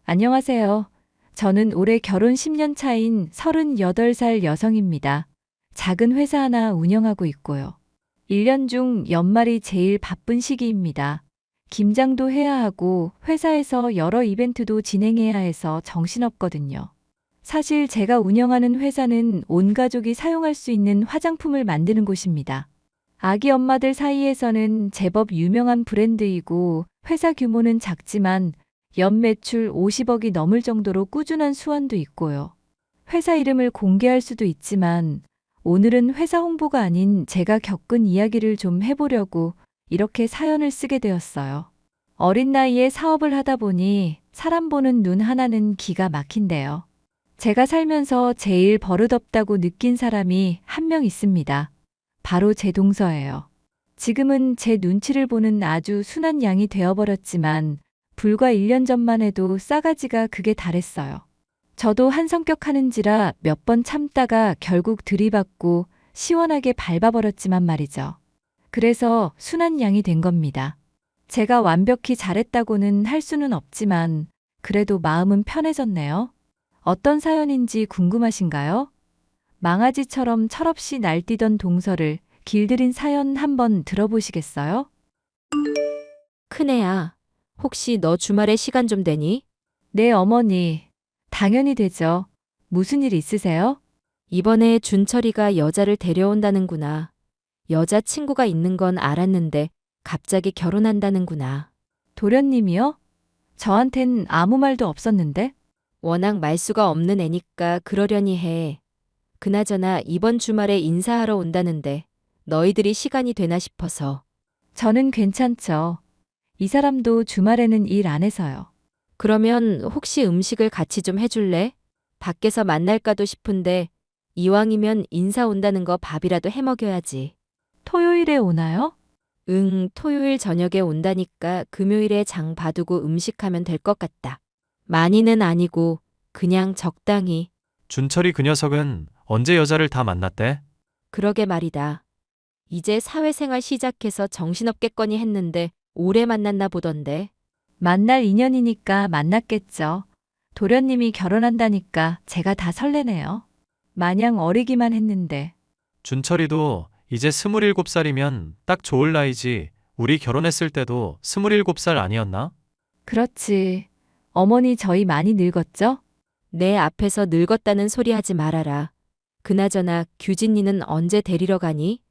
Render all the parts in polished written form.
안녕하세요. 저는 올해 결혼 10년 차인 38살 여성입니다. 작은 회사 하나 운영하고 있고요. 1년 중 연말이 제일 바쁜 시기입니다. 김장도 해야 하고 회사에서 여러 이벤트도 진행해야 해서 정신없거든요. 사실 제가 운영하는 회사는 온 가족이 사용할 수 있는 화장품을 만드는 곳입니다. 아기 엄마들 사이에서는 제법 유명한 브랜드이고 회사 규모는 작지만 연 매출 50억이 넘을 정도로 꾸준한 수완도 있고요. 회사 이름을 공개할 수도 있지만 오늘은 회사 홍보가 아닌 제가 겪은 이야기를 좀 해보려고 이렇게 사연을 쓰게 되었어요. 어린 나이에 사업을 하다 보니 사람 보는 눈 하나는 기가 막힌데요. 제가 살면서 제일 버릇없다고 느낀 사람이 한 명 있습니다. 바로 제 동서예요. 지금은 제 눈치를 보는 아주 순한 양이 되어버렸지만 불과 1년 전만 해도 싸가지가 극에 달했어요. 저도 한 성격 하는지라 몇 번 참다가 결국 들이받고 시원하게 밟아버렸지만 말이죠. 그래서 순한 양이 된 겁니다. 제가 완벽히 잘했다고는 할 수는 없지만 그래도 마음은 편해졌네요. 어떤 사연인지 궁금하신가요? 망아지처럼 철없이 날뛰던 동서를 길들인 사연 한번 들어보시겠어요? 큰애야, 혹시 너 주말에 시간 좀 되니? 네, 어머니. 당연히 되죠. 무슨 일 있으세요? 이번에 준철이가 여자를 데려온다는구나. 여자친구가 있는 건 알았는데 갑자기 결혼한다는구나. 도련님이요? 저한텐 아무 말도 없었는데? 워낙 말수가 없는 애니까 그러려니 해. 그나저나 이번 주말에 인사하러 온다는데 너희들이 시간이 되나 싶어서. 저는 괜찮죠. 이 사람도 주말에는 일 안 해서요. 그러면 혹시 음식을 같이 좀 해줄래? 밖에서 만날까도 싶은데 이왕이면 인사 온다는 거 밥이라도 해 먹여야지. 토요일에 오나요? 응, 토요일 저녁에 온다니까 금요일에 장 봐두고 음식하면 될 것 같다. 많이는 아니고 그냥 적당히. 준철이 그 녀석은 언제 여자를 다 만났대? 그러게 말이다. 이제 사회생활 시작해서 정신없겠거니 했는데 오래 만났나 보던데. 만날 인연이니까 만났겠죠. 도련님이 결혼한다니까 제가 다 설레네요. 마냥 어리기만 했는데. 준철이도 이제 27살이면 딱 좋을 나이지. 우리 결혼했을 때도 27살 아니었나? 그렇지. 어머니 저희 많이 늙었죠? 내 앞에서 늙었다는 소리 하지 말아라. 그나저나 규진이는 언제 데리러 가니?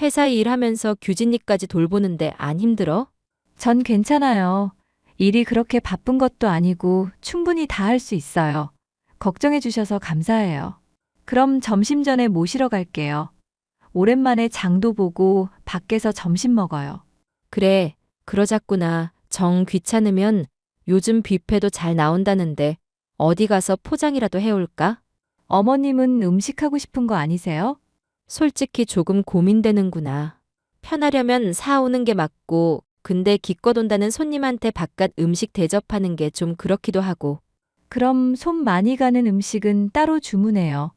회사 일하면서 규진이까지 돌보는데 안 힘들어? 전 괜찮아요. 일이 그렇게 바쁜 것도 아니고 충분히 다 할 수 있어요. 걱정해 주셔서 감사해요. 그럼 점심 전에 모시러 갈게요. 오랜만에 장도 보고 밖에서 점심 먹어요. 그래, 그러자꾸나. 정 귀찮으면 요즘 뷔페도 잘 나온다는데 어디 가서 포장이라도 해올까? 어머님은 음식하고 싶은 거 아니세요? 솔직히 조금 고민되는구나. 편하려면 사오는 게 맞고, 근데 기껏 온다는 손님한테 바깥 음식 대접하는 게 좀 그렇기도 하고. 그럼 손 많이 가는 음식은 따로 주문해요.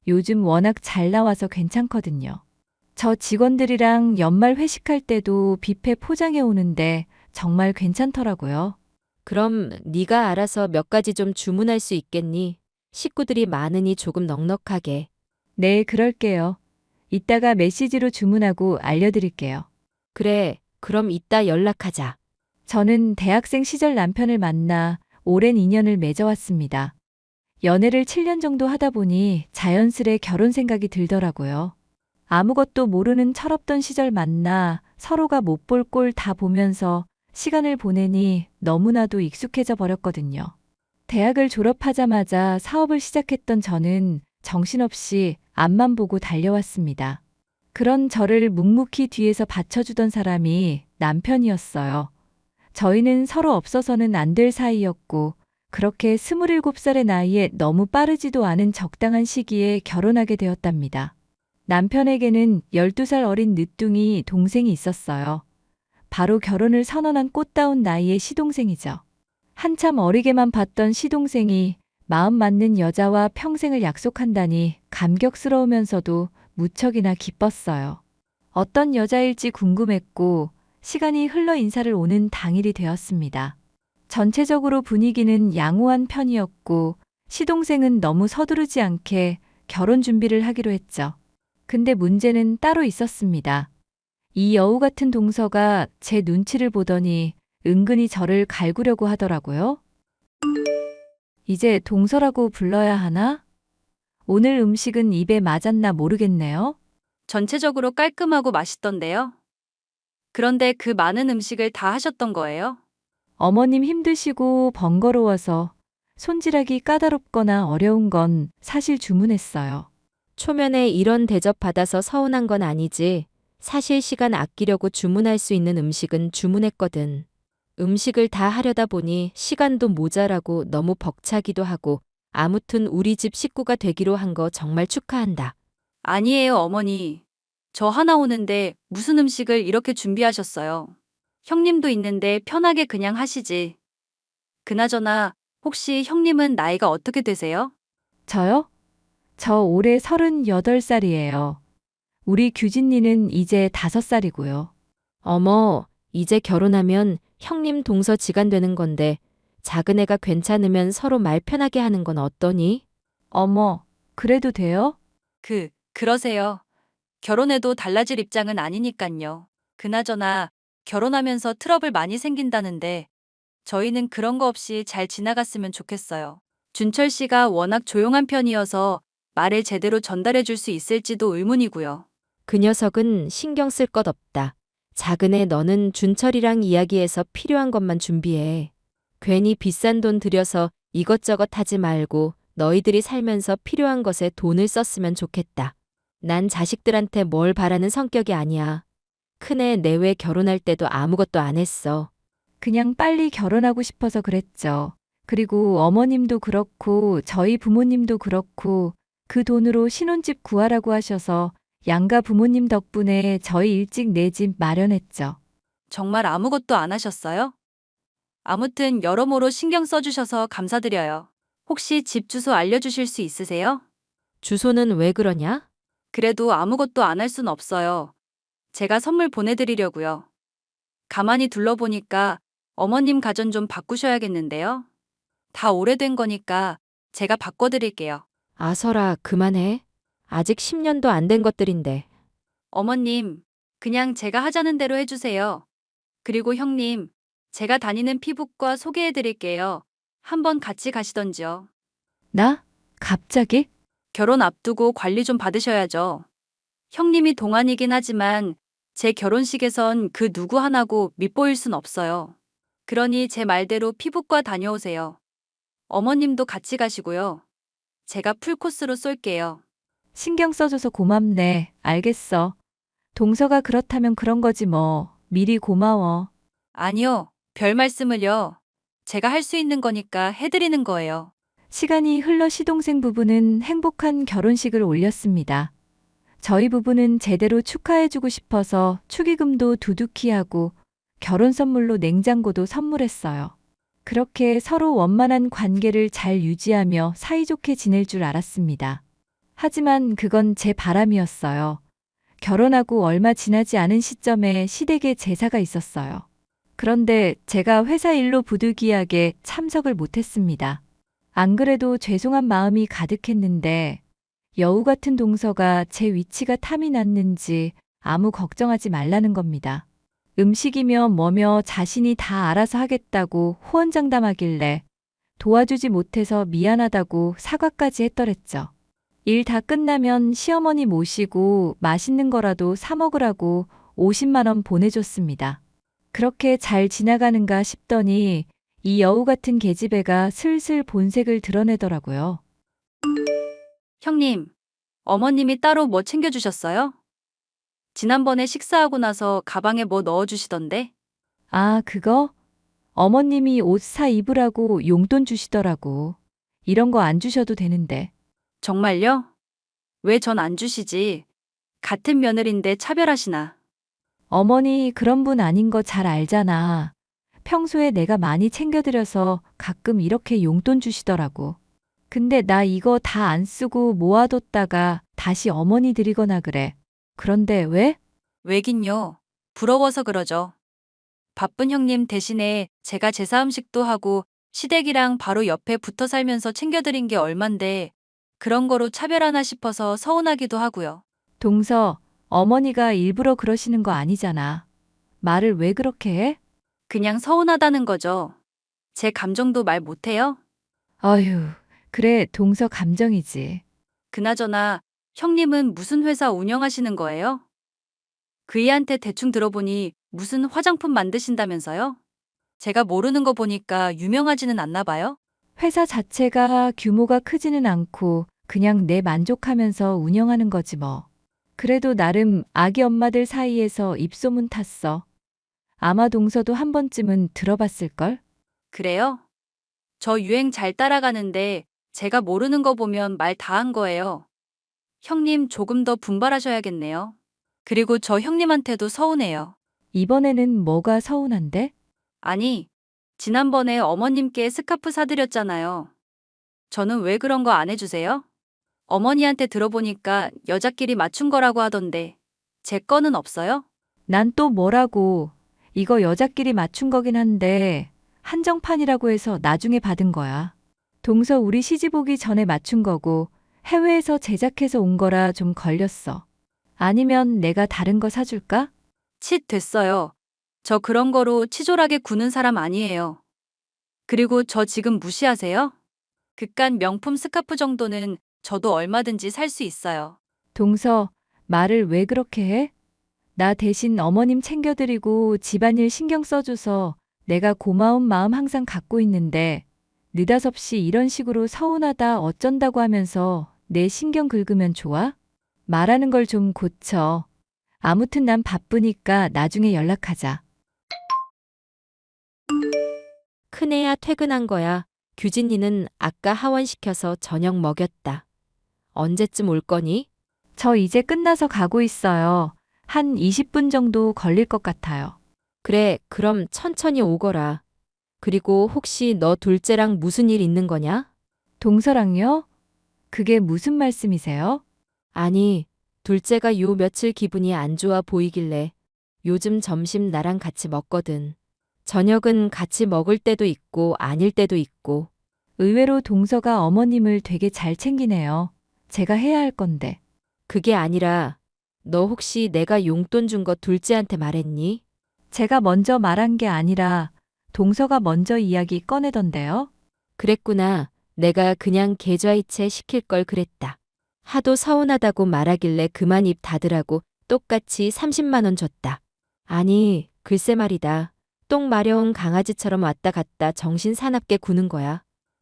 요즘 워낙 잘 나와서 괜찮거든요. 저 직원들이랑 연말 회식할 때도 뷔페 포장해 오는데 정말 괜찮더라고요. 그럼 네가 알아서 몇 가지 좀 주문할 수 있겠니? 식구들이 많으니 조금 넉넉하게. 네, 그럴게요. 이따가 메시지로 주문하고 알려드릴게요. 그래, 그럼 이따 연락하자. 저는 대학생 시절 남편을 만나 오랜 인연을 맺어왔습니다. 연애를 7년 정도 하다 보니 자연스레 결혼 생각이 들더라고요. 아무것도 모르는 철없던 시절 만나 서로가 못 볼 꼴 다 보면서 시간을 보내니 너무나도 익숙해져 버렸거든요. 대학을 졸업하자마자 사업을 시작했던 저는 정신없이 앞만 보고 달려왔습니다. 그런 저를 묵묵히 뒤에서 받쳐주던 사람이 남편이었어요. 저희는 서로 없어서는 안 될 사이였고, 그렇게 27살의 나이에 너무 빠르지도 않은 적당한 시기에 결혼하게 되었답니다. 남편에게는 12살 어린 늦둥이 동생이 있었어요. 바로 결혼을 선언한 꽃다운 나이의 시동생이죠. 한참 어리게만 봤던 시동생이 마음 맞는 여자와 평생을 약속한다니 감격스러우면서도 무척이나 기뻤어요. 어떤 여자일지 궁금했고 시간이 흘러 인사를 오는 당일이 되었습니다. 전체적으로 분위기는 양호한 편이었고, 시동생은 너무 서두르지 않게 결혼 준비를 하기로 했죠. 근데 문제는 따로 있었습니다. 이 여우 같은 동서가 제 눈치를 보더니 은근히 저를 갈구려고 하더라고요. 이제 동서라고 불러야 하나? 오늘 음식은 입에 맞았나 모르겠네요. 전체적으로 깔끔하고 맛있던데요. 그런데 그 많은 음식을 다 하셨던 거예요? 어머님 힘드시고 번거로워서 손질하기 까다롭거나 어려운 건 사실 주문했어요. 초면에 이런 대접 받아서 서운한 건 아니지. 사실 시간 아끼려고 주문할 수 있는 음식은 주문했거든. 음식을 다 하려다 보니 시간도 모자라고 너무 벅차기도 하고 아무튼 우리 집 식구가 되기로 한 거 정말 축하한다. 아니에요, 어머니. 저 하나 오는데 무슨 음식을 이렇게 준비하셨어요? 형님도 있는데 편하게 그냥 하시지. 그나저나 혹시 형님은 나이가 어떻게 되세요? 저요? 저 올해 38살이에요. 우리 규진이는 이제 5살이고요. 어머, 이제 결혼하면 형님 동서 지간 되는 건데 작은 애가 괜찮으면 서로 말 편하게 하는 건 어떠니? 어머, 그래도 돼요? 그러세요. 결혼해도 달라질 입장은 아니니깐요. 그나저나 결혼하면서 트러블 많이 생긴다는데 저희는 그런 거 없이 잘 지나갔으면 좋겠어요. 준철 씨가 워낙 조용한 편이어서 말을 제대로 전달해 줄 수 있을지도 의문이고요. 그 녀석은 신경 쓸 것 없다. 작은 애 너는 준철이랑 이야기해서 필요한 것만 준비해. 괜히 비싼 돈 들여서 이것저것 하지 말고 너희들이 살면서 필요한 것에 돈을 썼으면 좋겠다. 난 자식들한테 뭘 바라는 성격이 아니야. 큰애 내외 결혼할 때도 아무것도 안 했어. 그냥 빨리 결혼하고 싶어서 그랬죠. 그리고 어머님도 그렇고 저희 부모님도 그렇고 그 돈으로 신혼집 구하라고 하셔서 양가 부모님 덕분에 저희 일찍 내 집 마련했죠. 정말 아무것도 안 하셨어요? 아무튼 여러모로 신경 써주셔서 감사드려요. 혹시 집 주소 알려주실 수 있으세요? 주소는 왜 그러냐? 그래도 아무것도 안 할 순 없어요. 제가 선물 보내드리려고요. 가만히 둘러보니까 어머님 가전 좀 바꾸셔야겠는데요. 다 오래된 거니까 제가 바꿔드릴게요. 아서라, 그만해. 아직 10년도 안 된 것들인데. 어머님, 그냥 제가 하자는 대로 해주세요. 그리고 형님, 제가 다니는 피부과 소개해드릴게요. 한번 같이 가시던지요. 나? 갑자기? 결혼 앞두고 관리 좀 받으셔야죠. 형님이 동안이긴 하지만 제 결혼식에선 그 누구 하나고 밉보일 순 없어요. 그러니 제 말대로 피부과 다녀오세요. 어머님도 같이 가시고요. 제가 풀코스로 쏠게요. 신경 써줘서 고맙네. 알겠어. 동서가 그렇다면 그런 거지 뭐. 미리 고마워. 아니요, 별 말씀을요. 제가 할 수 있는 거니까 해드리는 거예요. 시간이 흘러 시동생 부부는 행복한 결혼식을 올렸습니다. 저희 부부는 제대로 축하해주고 싶어서 축의금도 두둑히 하고 결혼 선물로 냉장고도 선물했어요. 그렇게 서로 원만한 관계를 잘 유지하며 사이좋게 지낼 줄 알았습니다. 하지만 그건 제 바람이었어요. 결혼하고 얼마 지나지 않은 시점에 시댁에 제사가 있었어요. 그런데 제가 회사 일로 부득이하게 참석을 못했습니다. 안 그래도 죄송한 마음이 가득했는데 여우 같은 동서가 제 위치가 탐이 났는지 아무 걱정하지 말라는 겁니다. 음식이며 뭐며 자신이 다 알아서 하겠다고 호언장담하길래 도와주지 못해서 미안하다고 사과까지 했더랬죠. 일 다 끝나면 시어머니 모시고 맛있는 거라도 사 먹으라고 50만 원 보내줬습니다. 그렇게 잘 지나가는가 싶더니 이 여우 같은 계집애가 슬슬 본색을 드러내더라고요. 형님, 어머님이 따로 뭐 챙겨주셨어요? 지난번에 식사하고 나서 가방에 뭐 넣어주시던데? 아, 그거? 어머님이 옷 사 입으라고 용돈 주시더라고. 이런 거 안 주셔도 되는데. 정말요? 왜 전 안 주시지? 같은 며느리인데 차별하시나? 어머니 그런 분 아닌 거 잘 알잖아. 평소에 내가 많이 챙겨드려서 가끔 이렇게 용돈 주시더라고. 근데 나 이거 다 안 쓰고 모아뒀다가 다시 어머니 드리거나 그래. 그런데 왜? 왜긴요. 부러워서 그러죠. 바쁜 형님 대신에 제가 제사 음식도 하고 시댁이랑 바로 옆에 붙어 살면서 챙겨드린 게 얼만데 그런 거로 차별하나 싶어서 서운하기도 하고요. 동서, 어머니가 일부러 그러시는 거 아니잖아. 말을 왜 그렇게 해? 그냥 서운하다는 거죠. 제 감정도 말 못해요? 어휴, 그래, 동서 감정이지. 그나저나 형님은 무슨 회사 운영하시는 거예요? 그 애한테 대충 들어보니 무슨 화장품 만드신다면서요? 제가 모르는 거 보니까 유명하지는 않나 봐요? 회사 자체가 규모가 크지는 않고 그냥 내 만족하면서 운영하는 거지 뭐. 그래도 나름 아기 엄마들 사이에서 입소문 탔어. 아마 동서도 한 번쯤은 들어봤을걸? 그래요? 저 유행 잘 따라가는데 제가 모르는 거 보면 말 다 한 거예요. 형님 조금 더 분발하셔야겠네요. 그리고 저 형님한테도 서운해요. 이번에는 뭐가 서운한데? 아니, 지난번에 어머님께 스카프 사드렸잖아요. 저는 왜 그런 거 안 해주세요? 어머니한테 들어보니까 여자끼리 맞춘 거라고 하던데 제 거는 없어요? 난 또 뭐라고. 이거 여자끼리 맞춘 거긴 한데 한정판이라고 해서 나중에 받은 거야. 동서 우리 시집 오기 전에 맞춘 거고 해외에서 제작해서 온 거라 좀 걸렸어. 아니면 내가 다른 거 사줄까? 칫 됐어요. 저 그런 거로 치졸하게 구는 사람 아니에요. 그리고 저 지금 무시하세요? 그깟 명품 스카프 정도는 저도 얼마든지 살 수 있어요. 동서, 말을 왜 그렇게 해? 나 대신 어머님 챙겨드리고 집안일 신경 써줘서 내가 고마운 마음 항상 갖고 있는데 느닷없이 이런 식으로 서운하다 어쩐다고 하면서 내 신경 긁으면 좋아? 말하는 걸 좀 고쳐. 아무튼 난 바쁘니까 나중에 연락하자. 큰애야 퇴근한 거야. 규진이는 아까 하원시켜서 저녁 먹였다. 언제쯤 올 거니? 저 이제 끝나서 가고 있어요. 한 20분 정도 걸릴 것 같아요. 그래, 그럼 천천히 오거라. 그리고 혹시 너 둘째랑 무슨 일 있는 거냐? 동서랑요? 그게 무슨 말씀이세요? 아니, 둘째가 요 며칠 기분이 안 좋아 보이길래 요즘 점심 나랑 같이 먹거든. 저녁은 같이 먹을 때도 있고 아닐 때도 있고. 의외로 동서가 어머님을 되게 잘 챙기네요. 제가 해야 할 건데. 그게 아니라 너 혹시 내가 용돈 준 거 둘째한테 말했니? 제가 먼저 말한 게 아니라 동서가 먼저 이야기 꺼내던데요. 그랬구나. 내가 그냥 계좌이체 시킬 걸 그랬다. 하도 서운하다고 말하길래 그만 입 닫으라고 똑같이 30만 원 줬다. 아니, 글쎄 말이다. 똥 마려운 강아지처럼 왔다 갔다 정신 사납게 구는 거야.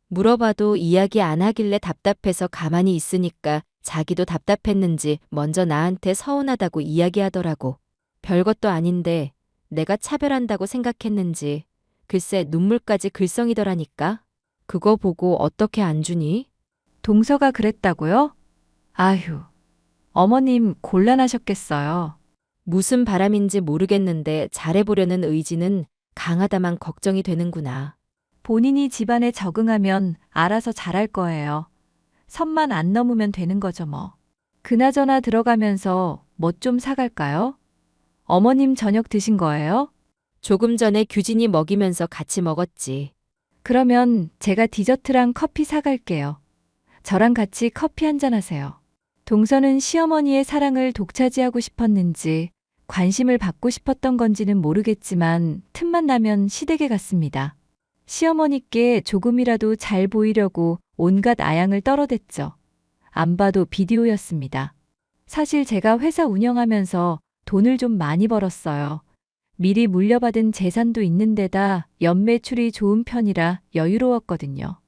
물어봐도 이야기 안 하길래 답답해서 가만히 있으니까 자기도 답답했는지 먼저 나한테 서운하다고 이야기하더라고. 별것도 아닌데 내가 차별한다고 생각했는지 글쎄 눈물까지 글썽이더라니까. 그거 보고 어떻게 안 주니? 동서가 그랬다고요? 아휴, 어머님 곤란하셨겠어요. 무슨 바람인지 모르겠는데 잘해보려는 의지는 강하다만 걱정이 되는구나. 본인이 집안에 적응하면 알아서 잘할 거예요. 선만 안 넘으면 되는 거죠 뭐. 그나저나 들어가면서 뭐 좀 사갈까요? 어머님 저녁 드신 거예요? 조금 전에 규진이 먹이면서 같이 먹었지. 그러면 제가 디저트랑 커피 사갈게요. 저랑 같이 커피 한잔 하세요. 동서는 시어머니의 사랑을 독차지하고 싶었는지 관심을 받고 싶었던 건지는 모르겠지만 틈만 나면 시댁에 갔습니다. 시어머니께 조금이라도 잘 보이려고 온갖 아양을 떨어댔죠. 안 봐도 비디오였습니다. 사실 제가 회사 운영하면서 돈을 좀 많이 벌었어요. 미리 물려받은 재산도 있는데다 연매출이 좋은 편이라 여유로웠거든요.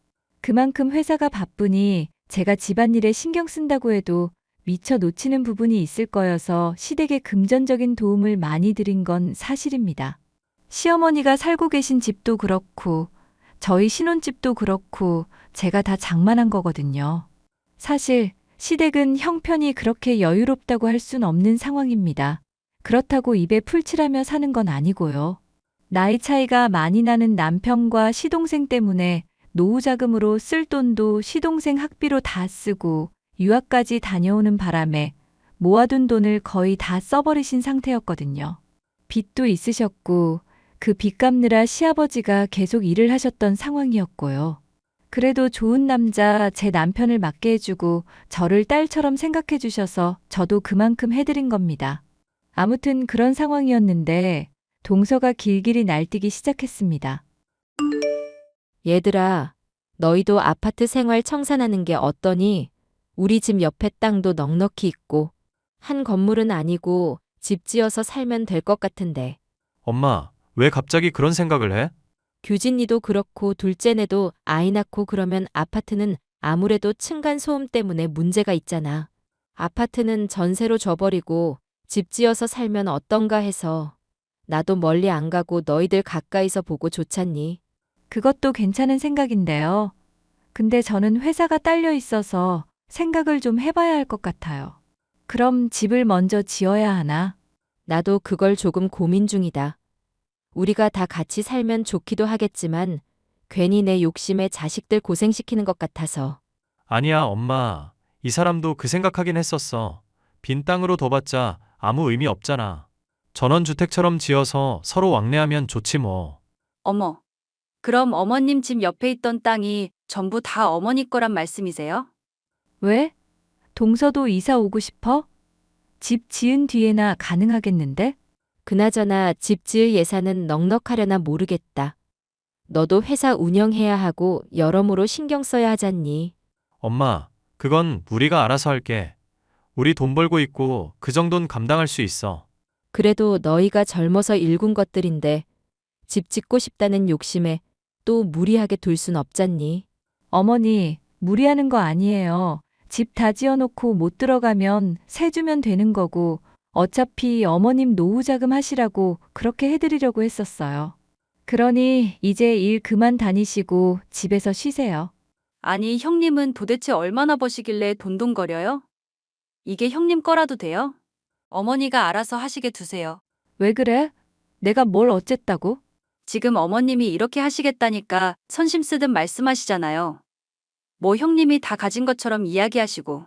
그만큼 회사가 바쁘니 제가 집안일에 신경 쓴다고 해도 미처 놓치는 부분이 있을 거여서 시댁에 금전적인 도움을 많이 드린 건 사실입니다. 시어머니가 살고 계신 집도 그렇고 저희 신혼집도 그렇고 제가 다 장만한 거거든요. 사실 시댁은 형편이 그렇게 여유롭다고 할 순 없는 상황입니다. 그렇다고 입에 풀칠하며 사는 건 아니고요. 나이 차이가 많이 나는 남편과 시동생 때문에 노후 자금으로 쓸 돈도 시동생 학비로 다 쓰고 유학까지 다녀오는 바람에 모아둔 돈을 거의 다 써버리신 상태였거든요. 빚도 있으셨고 그 빚 갚느라 시아버지가 계속 일을 하셨던 상황이었고요. 그래도 좋은 남자 제 남편을 맡게 해주고 저를 딸처럼 생각해 주셔서 저도 그만큼 해드린 겁니다. 아무튼 그런 상황이었는데 동서가 길길이 날뛰기 시작했습니다. 얘들아, 너희도 아파트 생활 청산하는 게 어떠니? 우리 집 옆에 땅도 넉넉히 있고 한 건물은 아니고 집 지어서 살면 될 것 같은데. 엄마, 왜 갑자기 그런 생각을 해? 규진이도 그렇고 둘째네도 아이 낳고 그러면 아파트는 아무래도 층간소음 때문에 문제가 있잖아. 아파트는 전세로 줘버리고 집 지어서 살면 어떤가 해서 나도 멀리 안 가고 너희들 가까이서 보고 좋잖니. 그것도 괜찮은 생각인데요. 근데 저는 회사가 딸려 있어서 생각을 좀 해봐야 할 것 같아요. 그럼 집을 먼저 지어야 하나? 나도 그걸 조금 고민 중이다. 우리가 다 같이 살면 좋기도 하겠지만 괜히 내 욕심에 자식들 고생시키는 것 같아서. 아니야, 엄마. 이 사람도 그 생각하긴 했었어. 빈 땅으로 둬봤자 아무 의미 없잖아. 전원주택처럼 지어서 서로 왕래하면 좋지 뭐. 어머, 그럼 어머님 집 옆에 있던 땅이 전부 다 어머니 거란 말씀이세요? 왜? 동서도 이사 오고 싶어? 집 지은 뒤에나 가능하겠는데? 그나저나 집 지을 예산은 넉넉하려나 모르겠다. 너도 회사 운영해야 하고 여러모로 신경 써야 하잖니. 엄마, 그건 우리가 알아서 할게. 우리 돈 벌고 있고 그 정도는 감당할 수 있어. 그래도 너희가 젊어서 일군 것들인데 집 짓고 싶다는 욕심에 또 무리하게 둘 순 없잖니. 어머니, 무리하는 거 아니에요. 집 다 지어놓고 못 들어가면 세 주면 되는 거고, 어차피 어머님 노후 자금 하시라고 그렇게 해드리려고 했었어요. 그러니 이제 일 그만 다니시고 집에서 쉬세요. 아니, 형님은 도대체 얼마나 버시길래 돈돈거려요? 이게 형님 거라도 돼요? 어머니가 알아서 하시게 두세요. 왜 그래? 내가 뭘 어쨌다고? 지금 어머님이 이렇게 하시겠다니까 선심 쓰듯 말씀하시잖아요. 뭐 형님이 다 가진 것처럼 이야기하시고.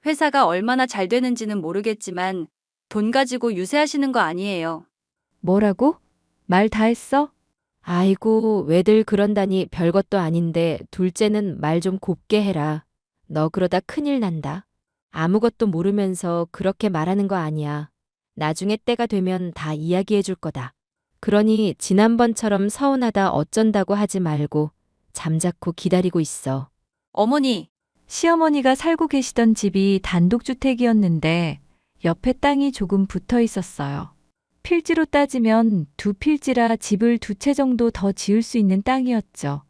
회사가 얼마나 잘 되는지는 모르겠지만 돈 가지고 유세하시는 거 아니에요. 뭐라고? 말 다 했어? 아이고, 왜들 그런다니 별것도 아닌데 둘째는 말 좀 곱게 해라. 너 그러다 큰일 난다. 아무것도 모르면서 그렇게 말하는 거 아니야. 나중에 때가 되면 다 이야기해 줄 거다. 그러니 지난번처럼 서운하다 어쩐다고 하지 말고 잠자코 기다리고 있어. 어머니, 시어머니가 살고 계시던 집이 단독주택이었는데 옆에 땅이 조금 붙어 있었어요. 필지로 따지면 두 필지라 집을 두 채 정도 더 지을 수 있는 땅이었죠.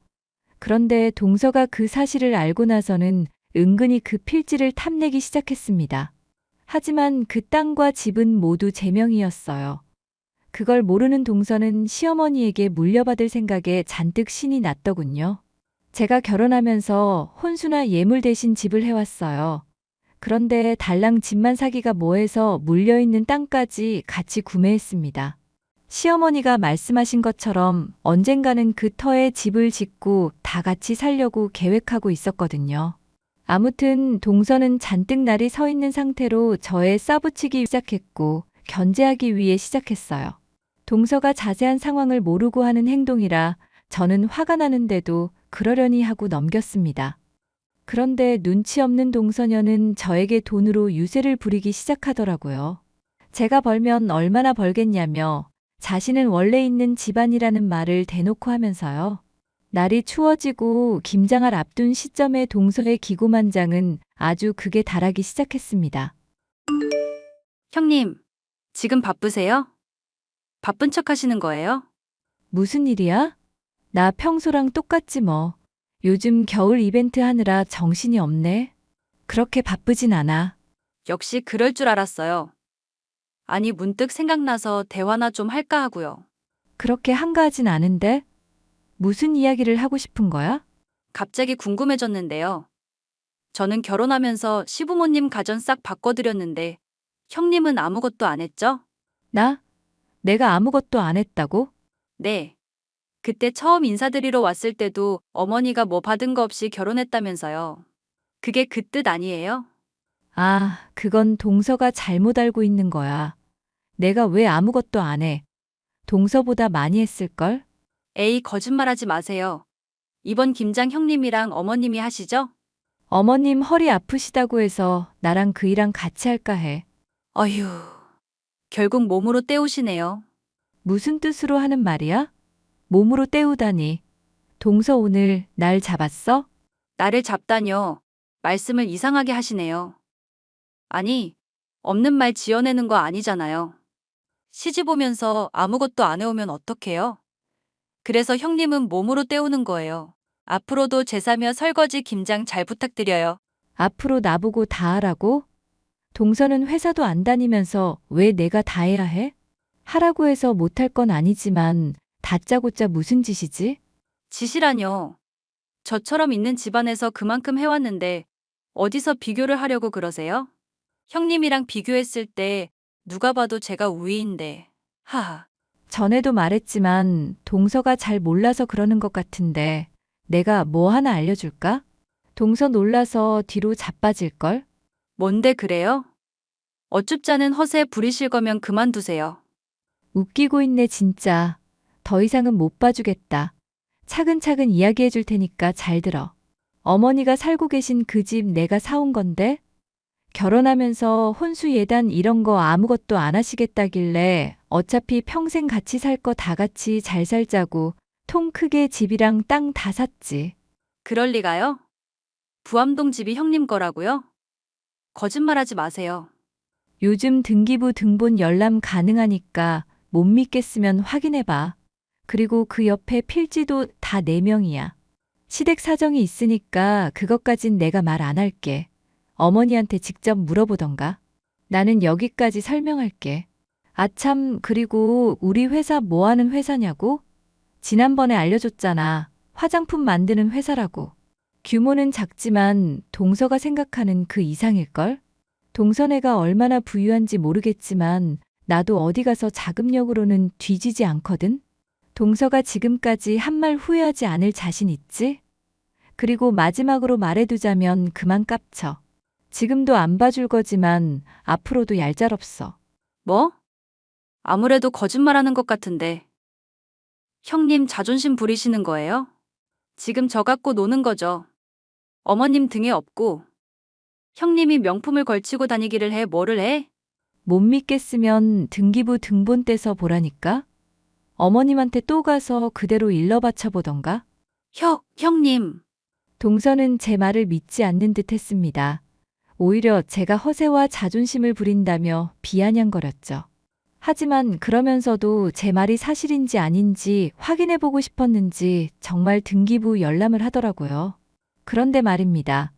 그런데 동서가 그 사실을 알고 나서는 은근히 그 필지를 탐내기 시작했습니다. 하지만 그 땅과 집은 모두 제 명이었어요. 그걸 모르는 동서는 시어머니에게 물려받을 생각에 잔뜩 신이 났더군요. 제가 결혼하면서 혼수나 예물 대신 집을 해왔어요. 그런데 달랑 집만 사기가 뭐해서 물려있는 땅까지 같이 구매했습니다. 시어머니가 말씀하신 것처럼 언젠가는 그 터에 집을 짓고 다 같이 살려고 계획하고 있었거든요. 아무튼 동서는 잔뜩 날이 서 있는 상태로 저에 싸붙이기 시작했고 견제하기 위해 시작했어요. 동서가 자세한 상황을 모르고 하는 행동이라 저는 화가 나는데도 그러려니 하고 넘겼습니다. 그런데 눈치 없는 동서녀는 저에게 돈으로 유세를 부리기 시작하더라고요. 제가 벌면 얼마나 벌겠냐며 자신은 원래 있는 집안이라는 말을 대놓고 하면서요. 날이 추워지고 김장을 앞둔 시점에 동서의 기고만장은 아주 극에 달하기 시작했습니다. 형님, 지금 바쁘세요? 바쁜 척 하시는 거예요? 무슨 일이야? 나 평소랑 똑같지 뭐. 요즘 겨울 이벤트 하느라 정신이 없네. 그렇게 바쁘진 않아. 역시 그럴 줄 알았어요. 아니, 문득 생각나서 대화나 좀 할까 하고요. 그렇게 한가하진 않은데? 무슨 이야기를 하고 싶은 거야? 갑자기 궁금해졌는데요. 저는 결혼하면서 시부모님 가전 싹 바꿔드렸는데 형님은 아무것도 안 했죠? 나? 내가 아무것도 안 했다고? 네. 그때 처음 인사드리러 왔을 때도 어머니가 뭐 받은 거 없이 결혼했다면서요. 그게 그 뜻 아니에요? 아, 그건 동서가 잘못 알고 있는 거야. 내가 왜 아무것도 안 해. 동서보다 많이 했을걸? 에이, 거짓말하지 마세요. 이번 김장 형님이랑 어머님이 하시죠? 어머님 허리 아프시다고 해서 나랑 그 일랑 같이 할까 해. 어휴, 결국 몸으로 때우시네요. 무슨 뜻으로 하는 말이야? 몸으로 때우다니. 동서 오늘 날 잡았어? 나를 잡다뇨. 말씀을 이상하게 하시네요. 아니, 없는 말 지어내는 거 아니잖아요. 시집 오면서 아무것도 안 해오면 어떡해요? 그래서 형님은 몸으로 때우는 거예요. 앞으로도 제사며 설거지 김장 잘 부탁드려요. 앞으로 나보고 다 하라고? 동서는 회사도 안 다니면서 왜 내가 다 해야 해? 하라고 해서 못할 건 아니지만 다짜고짜 무슨 짓이지? 지시라뇨. 저처럼 있는 집안에서 그만큼 해왔는데 어디서 비교를 하려고 그러세요? 형님이랑 비교했을 때 누가 봐도 제가 우위인데. 하하. 전에도 말했지만 동서가 잘 몰라서 그러는 것 같은데 내가 뭐 하나 알려줄까? 동서 놀라서 뒤로 자빠질걸? 뭔데 그래요? 어쭙자는 허세 부리실 거면 그만두세요. 웃기고 있네 진짜. 더 이상은 못 봐주겠다. 차근차근 이야기해 줄 테니까 잘 들어. 어머니가 살고 계신 그 집 내가 사온 건데 결혼하면서 혼수 예단 이런 거 아무것도 안 하시겠다길래 어차피 평생 같이 살 거 다 같이 잘 살자고 통 크게 집이랑 땅 다 샀지. 그럴 리가요? 부암동 집이 형님 거라고요? 거짓말하지 마세요. 요즘 등기부 등본 열람 가능하니까 못 믿겠으면 확인해봐. 그리고 그 옆에 필지도 다 4명이야. 시댁 사정이 있으니까 그것까진 내가 말 안 할게. 어머니한테 직접 물어보던가. 나는 여기까지 설명할게. 아참, 그리고 우리 회사 뭐 하는 회사냐고? 지난번에 알려줬잖아. 화장품 만드는 회사라고. 규모는 작지만 동서가 생각하는 그 이상일걸? 동서네가 얼마나 부유한지 모르겠지만 나도 어디 가서 자금력으로는 뒤지지 않거든? 동서가 지금까지 한 말 후회하지 않을 자신 있지? 그리고 마지막으로 말해두자면 그만 깝쳐. 지금도 안 봐줄 거지만 앞으로도 얄짤없어. 뭐? 아무래도 거짓말하는 것 같은데. 형님 자존심 부리시는 거예요? 지금 저 갖고 노는 거죠. 어머님 등에 업고. 형님이 명품을 걸치고 다니기를 해 뭐를 해? 못 믿겠으면 등기부 등본 떼서 보라니까? 어머님한테 또 가서 그대로 일러 바쳐보던가? 형님. 동서는 제 말을 믿지 않는 듯 했습니다. 오히려 제가 허세와 자존심을 부린다며 비아냥거렸죠. 하지만 그러면서도 제 말이 사실인지 아닌지 확인해보고 싶었는지 정말 등기부 열람을 하더라고요. 그런데 말입니다.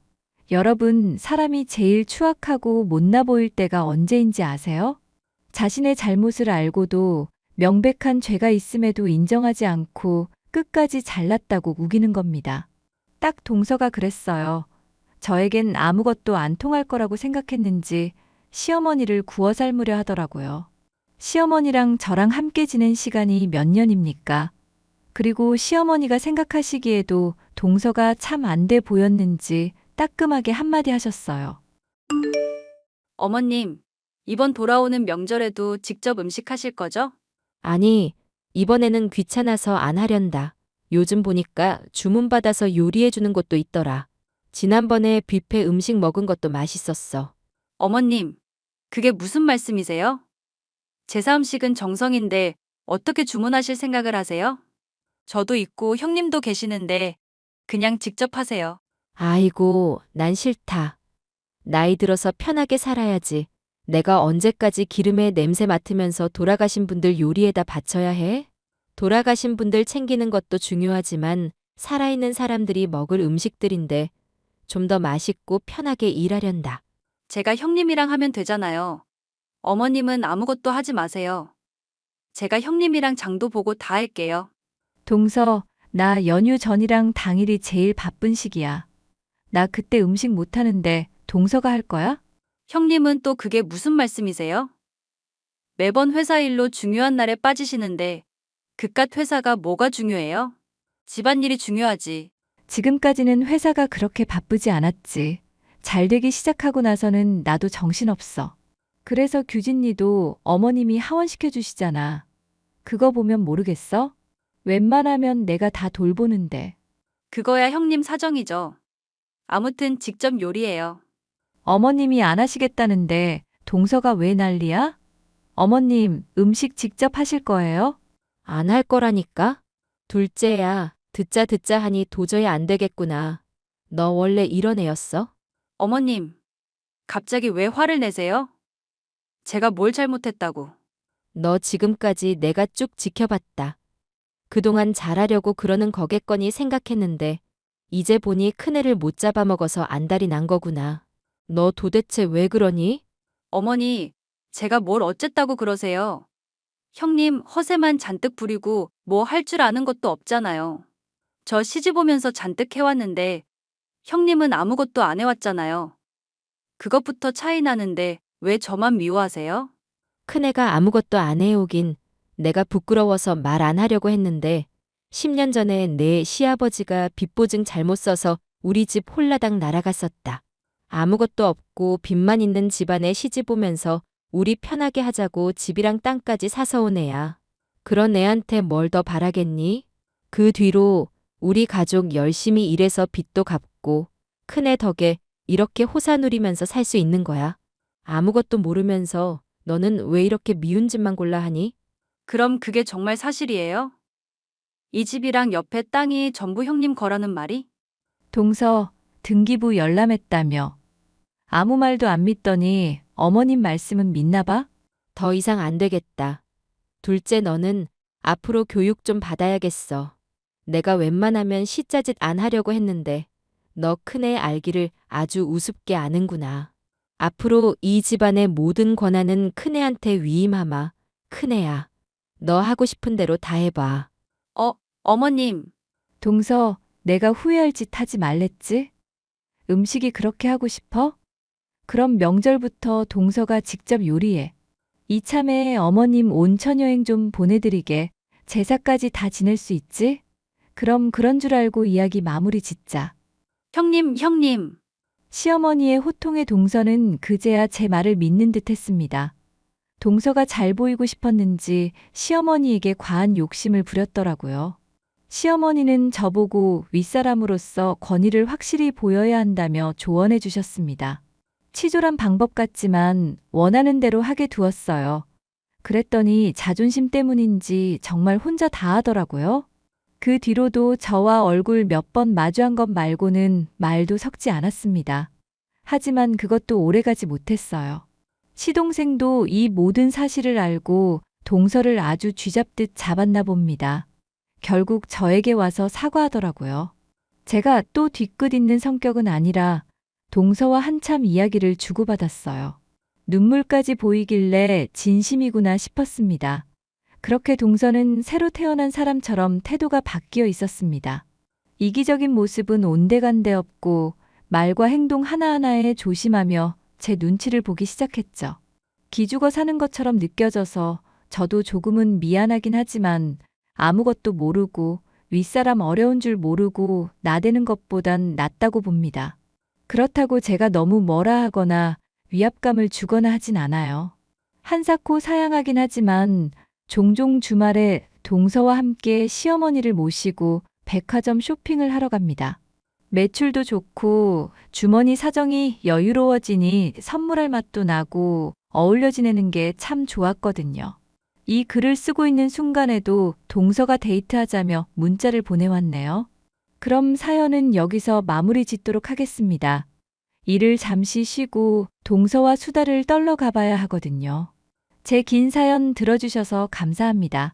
여러분, 사람이 제일 추악하고 못나 보일 때가 언제인지 아세요? 자신의 잘못을 알고도 명백한 죄가 있음에도 인정하지 않고 끝까지 잘났다고 우기는 겁니다. 딱 동서가 그랬어요. 저에겐 아무것도 안 통할 거라고 생각했는지 시어머니를 구워 삶으려 하더라고요. 시어머니랑 저랑 함께 지낸 시간이 몇 년입니까? 그리고 시어머니가 생각하시기에도 동서가 참 안 돼 보였는지 따끔하게 한마디 하셨어요. 어머님, 이번 돌아오는 명절에도 직접 음식 하실 거죠? 아니, 이번에는 귀찮아서 안 하련다. 요즘 보니까 주문받아서 요리해주는 곳도 있더라. 지난번에 뷔페 음식 먹은 것도 맛있었어. 어머님, 그게 무슨 말씀이세요? 제사 음식은 정성인데 어떻게 주문하실 생각을 하세요? 저도 있고 형님도 계시는데 그냥 직접 하세요. 아이고, 난 싫다. 나이 들어서 편하게 살아야지. 내가 언제까지 기름에 냄새 맡으면서 돌아가신 분들 요리에다 바쳐야 해? 돌아가신 분들 챙기는 것도 중요하지만 살아있는 사람들이 먹을 음식들인데 좀 더 맛있고 편하게 일하련다. 제가 형님이랑 하면 되잖아요. 어머님은 아무것도 하지 마세요. 제가 형님이랑 장도 보고 다 할게요. 동서, 나 연휴 전이랑 당일이 제일 바쁜 시기야. 나 그때 음식 못하는데 동서가 할 거야? 형님은 또 그게 무슨 말씀이세요? 매번 회사 일로 중요한 날에 빠지시는데 그깟 회사가 뭐가 중요해요? 집안일이 중요하지. 지금까지는 회사가 그렇게 바쁘지 않았지. 잘 되기 시작하고 나서는 나도 정신없어. 그래서 규진이도 어머님이 하원시켜 주시잖아. 그거 보면 모르겠어? 웬만하면 내가 다 돌보는데. 그거야 형님 사정이죠. 아무튼 직접 요리해요. 어머님이 안 하시겠다는데 동서가 왜 난리야? 어머님, 음식 직접 하실 거예요? 안 할 거라니까? 둘째야, 듣자 하니 도저히 안 되겠구나. 너 원래 이런 애였어? 어머님, 갑자기 왜 화를 내세요? 제가 뭘 잘못했다고. 너 지금까지 내가 쭉 지켜봤다. 그동안 잘하려고 그러는 거겠거니 생각했는데 이제 보니 큰애를 못 잡아먹어서 안달이 난 거구나. 너 도대체 왜 그러니? 어머니, 제가 뭘 어쨌다고 그러세요? 형님 허세만 잔뜩 부리고 뭐 할 줄 아는 것도 없잖아요. 저 시집 오면서 잔뜩 해왔는데 형님은 아무것도 안 해왔잖아요. 그것부터 차이 나는데 왜 저만 미워하세요? 큰애가 아무것도 안 해오긴 내가 부끄러워서 말 안 하려고 했는데 10년 전에 내 시아버지가 빚보증 잘못 써서 우리 집 홀라당 날아갔었다. 아무것도 없고 빚만 있는 집안에 시집 오면서 우리 편하게 하자고 집이랑 땅까지 사서 온 애야. 그런 애한테 뭘 더 바라겠니? 그 뒤로 우리 가족 열심히 일해서 빚도 갚고 큰애 덕에 이렇게 호사 누리면서 살 수 있는 거야. 아무것도 모르면서 너는 왜 이렇게 미운 집만 골라 하니? 그럼 그게 정말 사실이에요? 이 집이랑 옆에 땅이 전부 형님 거라는 말이? 동서, 등기부 열람했다며. 아무 말도 안 믿더니 어머님 말씀은 믿나 봐? 더 이상 안 되겠다. 둘째 너는 앞으로 교육 좀 받아야겠어. 내가 웬만하면 시짜짓 안 하려고 했는데 너 큰애 알기를 아주 우습게 아는구나. 앞으로 이 집안의 모든 권한은 큰애한테 위임하마. 큰애야, 너 하고 싶은 대로 다 해봐. 어머님, 동서, 내가 후회할 짓 하지 말랬지? 음식이 그렇게 하고 싶어? 그럼 명절부터 동서가 직접 요리해. 이참에 어머님 온천 여행 좀 보내드리게. 제사까지 다 지낼 수 있지? 그럼 그런 줄 알고 이야기 마무리 짓자. 형님. 시어머니의 호통의 동서는 그제야 제 말을 믿는 듯 했습니다. 동서가 잘 보이고 싶었는지 시어머니에게 과한 욕심을 부렸더라고요. 시어머니는 저보고 윗사람으로서 권위를 확실히 보여야 한다며 조언해 주셨습니다. 치졸한 방법 같지만 원하는 대로 하게 두었어요. 그랬더니 자존심 때문인지 정말 혼자 다 하더라고요. 그 뒤로도 저와 얼굴 몇 번 마주한 것 말고는 말도 섞지 않았습니다. 하지만 그것도 오래가지 못했어요. 시동생도 이 모든 사실을 알고 동서를 아주 쥐잡듯 잡았나 봅니다. 결국 저에게 와서 사과하더라고요. 제가 또 뒤끝 있는 성격은 아니라 동서와 한참 이야기를 주고받았어요. 눈물까지 보이길래 진심이구나 싶었습니다. 그렇게 동서는 새로 태어난 사람처럼 태도가 바뀌어 있었습니다. 이기적인 모습은 온데간데 없고 말과 행동 하나하나에 조심하며 제 눈치를 보기 시작했죠. 기죽어 사는 것처럼 느껴져서 저도 조금은 미안하긴 하지만 아무것도 모르고 윗사람 어려운 줄 모르고 나대는 것보단 낫다고 봅니다. 그렇다고 제가 너무 뭐라 하거나 위압감을 주거나 하진 않아요. 한사코 사양하긴 하지만 종종 주말에 동서와 함께 시어머니를 모시고 백화점 쇼핑을 하러 갑니다. 매출도 좋고 주머니 사정이 여유로워지니 선물할 맛도 나고 어울려 지내는 게 참 좋았거든요. 이 글을 쓰고 있는 순간에도 동서가 데이트하자며 문자를 보내왔네요. 그럼 사연은 여기서 마무리 짓도록 하겠습니다. 일을 잠시 쉬고 동서와 수다를 떨러 가봐야 하거든요. 제 긴 사연 들어주셔서 감사합니다.